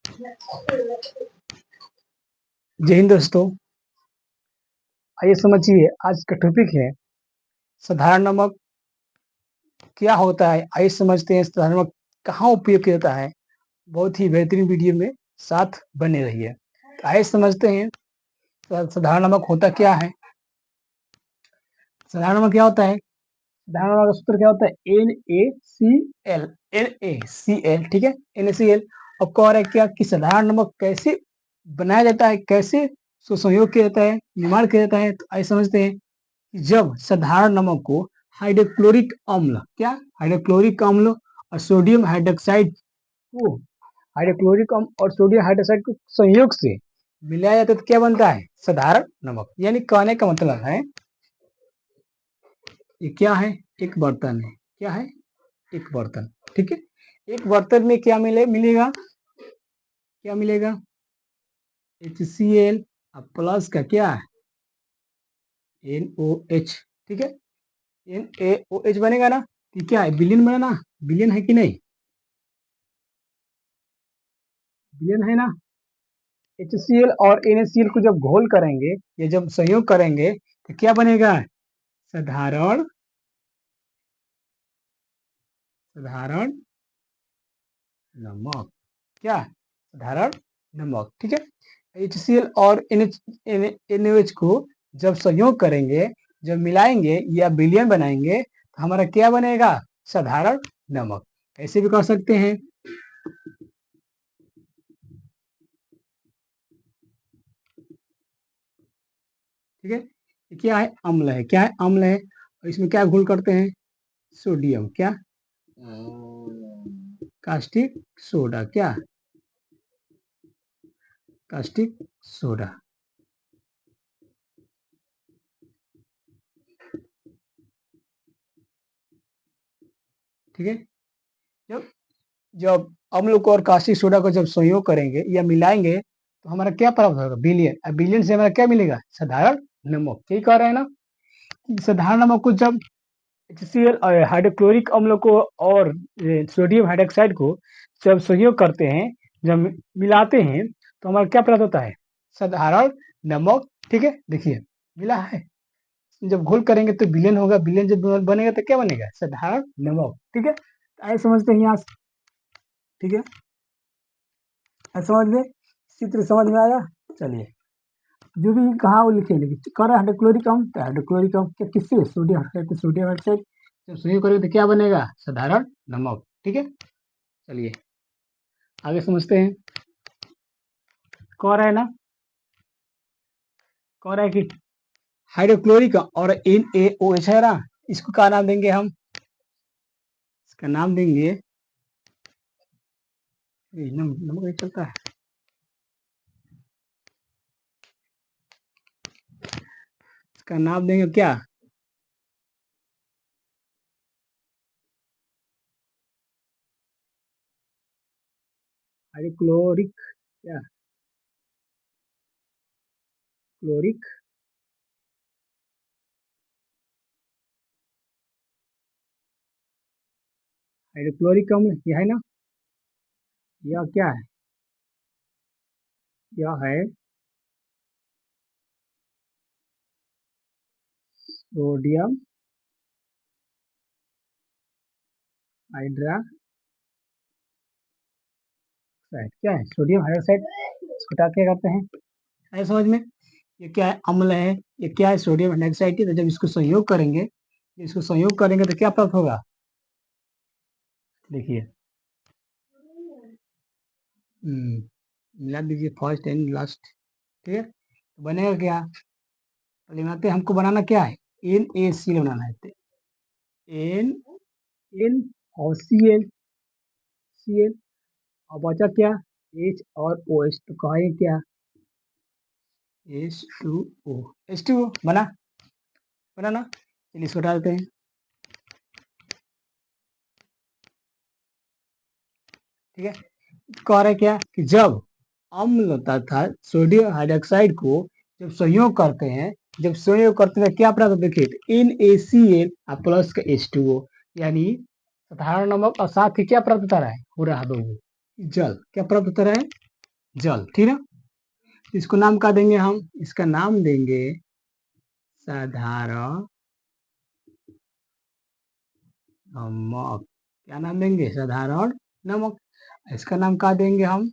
जय हिंद दोस्तों। आइए समझिए, आज का टॉपिक है साधारण नमक क्या होता है। आइए समझते हैं साधारण नमक कहाँ उपयोग किया जाता है। बहुत ही बेहतरीन वीडियो में साथ बने रहिए। तो आइए समझते हैं साधारण नमक होता क्या है। साधारण नमक क्या होता है? साधारण नमक का सूत्र क्या होता है? NaCl। NaCl, ठीक है, NaCl। अब कह रहा है क्या कि साधारण नमक कैसे बनाया जाता है, कैसे संयोग किया जाता है, निर्माण किया जाता है। तो आइए समझते हैं। जब साधारण नमक को हाइड्रोक्लोरिक अम्ल, क्या हाइड्रोक्लोरिक अम्ल और सोडियम हाइड्रोक्साइड को, हाइड्रोक्लोरिक अम्ल और सोडियम हाइड्रोक्साइड को संयोग से मिलाया जाता है तो क्या बनता है? साधारण नमक। यानी कहने का मतलब है ये क्या है? एक बर्तन है। क्या है? एक बर्तन, ठीक है। एक बर्तन में क्या मिलेगा? क्या मिलेगा? HCl प्लस का क्या है? NOH, ठीक है। NaOH बनेगा ना, तो क्या है? विलीन बना ना, विलीन है कि नहीं? विलीन है ना। HCl और NaCl को जब घोल करेंगे या जब संयोग करेंगे तो क्या बनेगा? साधारण साधारण नमक। क्या? साधारण नमक, ठीक है। HCl और NaOH को जब संयोग करेंगे, जब मिलाएंगे या विलयन बनाएंगे तो हमारा क्या बनेगा? साधारण नमक। ऐसे भी कर सकते हैं, ठीक है। ये क्या है? अम्ल है। क्या है? अम्ल है। और इसमें क्या घोल करते हैं? सोडियम। क्या? Caustic soda. क्या? कास्टिक सोडा, ठीक है। जब जब अम्ल को और कास्टिक सोडा को जब संयोग करेंगे या मिलाएंगे तो हमारा क्या प्राप्त होगा? विलयन। अब विलयन से हमारा क्या मिलेगा? साधारण नमक। यही कह रहे हैं ना कि साधारण नमक को जब HCl और हाइड्रोक्लोरिक अम्ल को और सोडियम हाइड्रोक्साइड को जब संयोग करते हैं, जब मिलाते हैं तो हमारा क्या प्राप्त होता है? साधारण नमक, ठीक है। देखिए मिला है, जब घोल करेंगे तो विलयन होगा, विलयन जब बनेगा तो क्या बनेगा? साधारण नमक, ठीक है। आइए समझते हैं यहाँ से, ठीक है। समझ में, इसी तरह समझ में आया। चलिए, जो भी कहा वो लिखे, लेकिन कह रहा है हाइड्रोक्लोरिक अम्ल, तो हाइड्रोक्लोरिक अम्ल क्या किससे? Sodium hydroxide. तो सोडियम हाइड्रोक्साइड जब संयोग करेंगे तो क्या बनेगा? साधारण नमक, ठीक है। चलिए आगे समझते हैं। कह रहा है ना, कह रहा है कि हाइड्रोक्लोरिक और NaOH है ना, इसको क्या नाम देंगे हम? इसका नाम देंगे, नमक नहीं चलता है, इसका नाम देंगे क्या? हाइड्रोक्लोरिक, क्या? क्लोरिक, हाइड्रोक्लोरिक अम्ल, यह है ना। यह क्या है? यह है सोडियम हाइड्रोक्साइड। क्या है? Sodium hydroxide. इसको क्या करते हैं? है समझ में? ये क्या है? अम्ल है। ये क्या है? Sodium hydroxide. तो जब इसको संयोग करेंगे, इसको संयोग करेंगे तो क्या प्राप्त होगा? देखिए, मिला दीजिए फर्स्ट एंड लास्ट, ठीक है। तो बनेगा क्या? पहले बनाते हैं, हमको बनाना क्या है? NaCl बनाना है। तो एन एन और Cl और बचा क्या? H और OH। तो कहें क्या? H2O। H2O बना, बना ना। चलिए इसको डालते हैं, ठीक है। कह रहे क्या कि जब अम्ल तथा सोडियम हाइड्रोक्साइड को जब संयोग करते हैं, जब संयोग करते हैं क्या प्राप्त होता है? देखिए NaCl प्लस का H2O, यानी साधारण नमक और साथ ही क्या प्राप्त होता है? हो रहा है बाबू? जल। क्या प्राप्त होता है? जल, ठीक है। इसको नाम क्या देंगे हम? इसका नाम देंगे साधारण नमक। क्या नाम देंगे? साधारण नमक। इसका नाम क्या देंगे हम?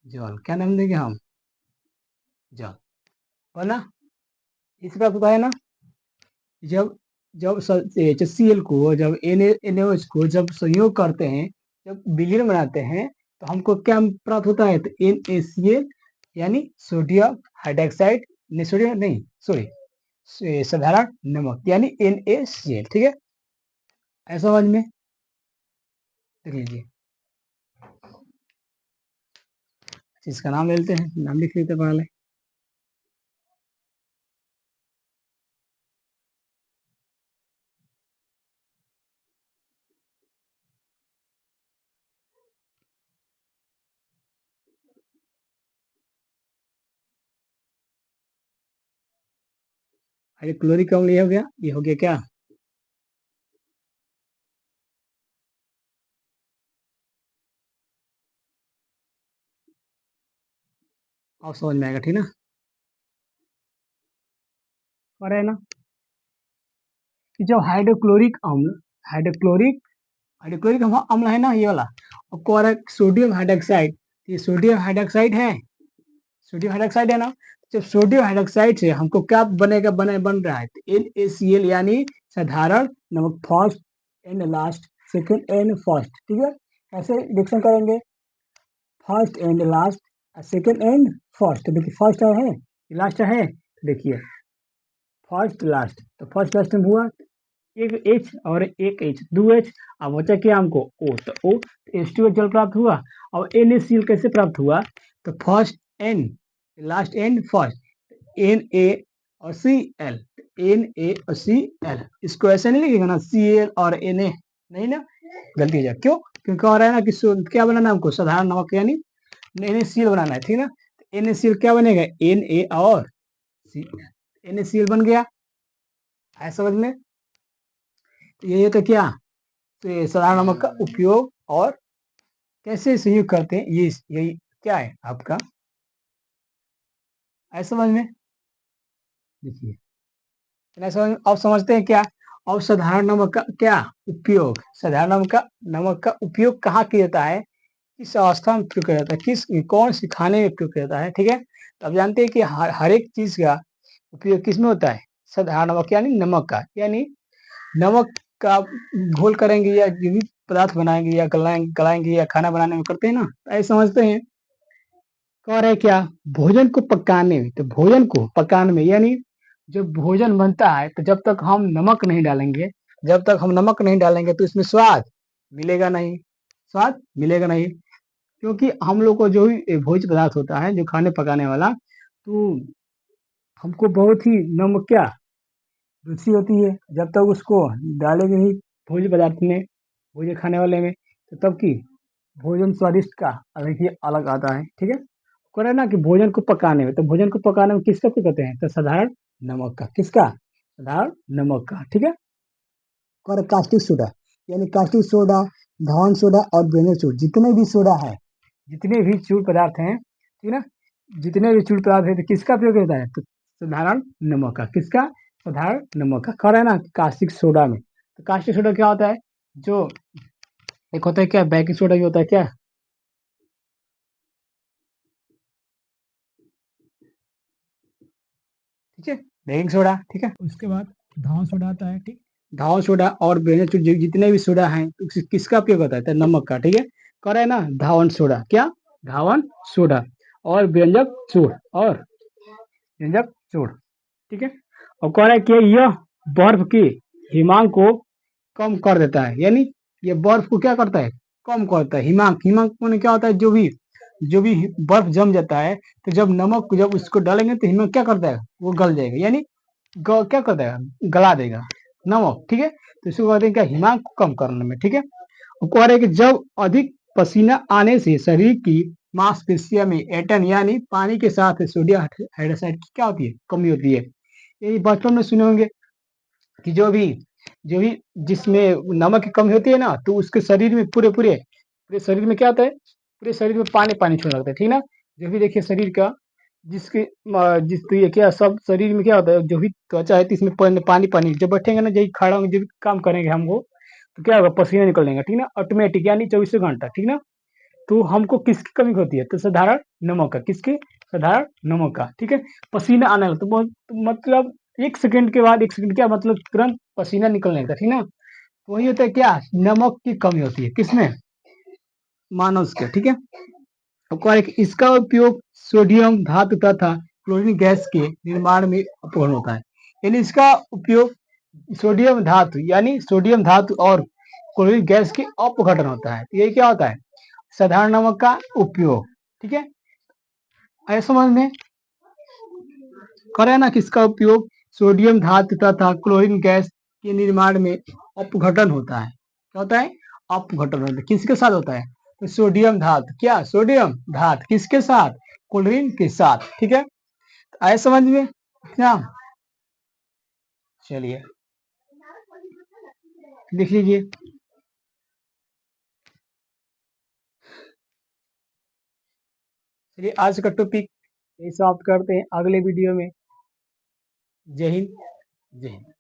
जल। क्या नाम देंगे हम? जल। बना? इस बात बताया ना। जब जब HCl को, जब NaOH को जब संयोग करते हैं, जब विलीन बनाते हैं, तो हमको क्या प्राप्त होता है? तो NaCl, यानी सोडियम हाइड्रोक्साइड, नहीं सोडियम नहीं, सॉरी, साधारण नमक यानी NaCl, ठीक है। ऐसा समझ में? देख लीजिए, इसका नाम ले लेते हैं, नाम लिख लेते हैं पहले। अरे क्लोरिक अम्ल ये हो गया, ये हो गया क्या? अब समझ में आएगा, ठीक ना? और है ना कि जब हाइड्रोक्लोरिक हाइड्रोक्लोरिक अम्ल है ना, ये वाला, और कौरक सोडियम हाइड्रोक्साइड, ये सोडियम हाइड्रोक्साइड है, सोडियम हाइड्रोक्साइड है ना। जब सोडियम हाइड्रोक्साइड से हमको क्या बनेगा, बन रहा है NaCl, यानी साधारण नमक, first and last, second and first, ठीक है। कैसे रिएक्शन करेंगे? First and last, second and first. देखिए फर्स्ट है, लास्ट है, देखिए फर्स्ट लास्ट, तो फर्स्ट लास्ट में हुआ एक H और एक H, दो H। अब बचा क्या हमको? O, तो O H2O जल प्राप्त हुआ। और NaCl कैसे प्राप्त हुआ? तो first N, last N, first Na और Cl, Na और Cl। इसको ऐसे नहीं लिखेगा ना, Cl और Na, नहीं ना, गलती हो जाए। क्यों? क्योंकि और है ना कि क्या बनाना हमको? साधारण नमक यानी NaCl बनाना है, ठीक है ना। NaCl क्या बनेगा? Na और Cl, NaCl बन गया। ऐसा समझ में? तो ये तो क्या, तो ये साधारण नमक का उपयोग और कैसे संयोग करते हैं, ये यही क्या है आपका, ऐसा समझ में? देखिए, अब समझते हैं क्या? अब साधारण नमक का क्या उपयोग? साधारण नमक का उपयोग कहाँ किया जाता है, किस अवस्था में उपयोग किया जाता है, किस कौन से खाने में उपयोग किया जाता है, ठीक है। तो अब जानते हैं कि हर एक चीज का उपयोग किस में होता है? साधारण नमक यानी नमक का, यानी नमक का घोल करेंगे या जो भी पदार्थ बनाएंगे या गलाएंगे या खाना बनाने में करते हैं ना, तो ऐसे समझते हैं। कह रहे क्या? भोजन को पकाने में, तो भोजन को पकाने में यानी जब भोजन बनता है, तो जब तक हम नमक नहीं डालेंगे, तो इसमें स्वाद मिलेगा नहीं, स्वाद मिलेगा नहीं। क्योंकि हम लोग को जो भी भोज्य पदार्थ होता है, जो खाने पकाने वाला, तो हमको बहुत ही नमक क्या रुचि होती है। जब तक उसको डालेंगे नहीं भोज्य पदार्थ में, भोज्य खाने वाले में, तो तब की भोजन स्वादिष्ट का अलग ही अलग आता है, ठीक है। कह रहे ना कि भोजन को पकाने में, तो भोजन को पकाने में किसका उपयोग करते हैं? तो साधारण नमक का। किसका? साधारण नमक का, ठीक है। कह रहे कास्टिक सोडा, यानी कास्टिक सोडा, धान सोडा और बेंजन सोडा, जितने भी सोडा है, जितने भी चूर्ण पदार्थ हैं, ठीक है ना, जितने भी चूर्ण पदार्थ है, तो किसका उपयोग होता है? तो साधारण नमक का। किसका? साधारण नमक का। कह रहे हैं ना कास्टिक सोडा में, तो कास्टिक सोडा क्या होता है? जो एक होता है क्या, बेकिंग सोडा भी होता है क्या, ठीक है, बेकिंग सोडा, ठीक है। उसके बाद धावन सोडा आता है, ठीक। धावन सोडा और बेकिंग सोडा, जितने भी सोडा हैं, तो किसका उपयोग होता है? तो नमक का, ठीक है। कह रहे हैं ना धावन सोडा, क्या? धावन सोडा और व्यंजक चूड़, और व्यंजक चूड़, ठीक है। और कह रहा है कि यह बर्फ की हिमांक को कम कर देता है, यानी ये बर्फ को क्या करता है? कम करता है। हिमांक, हिमांक में क्या होता है? जो भी बर्फ जम जाता है, तो जब नमक जब उसको डालेंगे तो हिमांक क्या करता है? वो गल जाएगा, यानी क्या करता है? गला देगा नमक, ठीक है। तो इसको कहते हैं क्या? हिमांक को कम करने में, ठीक है। वो कह रहे हैं कि जब अधिक पसीना आने से शरीर की मांसपेशियों में एटन, यानी पानी के साथ सोडियम हाइड्रोक्साइड की क्या होती है? कमी होती है। यही बचपन में सुने होंगे कि जो भी जिसमें नमक की कमी होती है ना, तो उसके शरीर में पूरे पूरे पूरे शरीर में क्या होता है? पूरे शरीर में पानी पानी छोड़ने लगता है, ठीक ना। जो भी देखिए शरीर का जिसके जिस ये क्या सब शरीर में क्या होता है, जो भी त्वचा है तो इसमें पानी पानी, जब बैठेंगे ना, जब खड़ा होंगे, जब भी काम करेंगे हमको, तो क्या होगा, पसीना निकलेगा, ठीक ना, ऑटोमेटिक, यानी 24 घंटा, ठीक ना। तो हमको किसकी कमी होती है, तो साधारण नमक का, किसकी, साधारण नमक का, ठीक है। पसीना आने लगता है, तो मतलब 1 सेकंड के बाद, 1 सेकंड क्या मतलब, तुरंत पसीना निकलने लगता है, ठीक ना। तो वही होता है क्या, नमक की कमी होती है, किसमें, मानव के, ठीक है। और इसका उपयोग सोडियम धातु तथा क्लोरीन गैस के निर्माण में उपकरण होता है। यानी इसका उपयोग सोडियम धातु, यानी सोडियम धातु और क्लोरीन गैस के अपघटन होता है। तो यही क्या होता है, साधारण नमक का उपयोग, ठीक है। आया समझ में, करें ना, किसका उपयोग सोडियम धातु तथा क्लोरीन गैस के निर्माण में अपघटन होता है। क्या होता है, अपघटन होता है, किसके साथ होता है, तो सोडियम धातु, क्या सोडियम धातु किसके साथ, क्लोरीन के साथ, ठीक है। आए समझ में क्या, चलिए लिख लीजिए। चलिए आज का टॉपिक यही समाप्त करते हैं, अगले वीडियो में। जय हिंद, जय हिंद।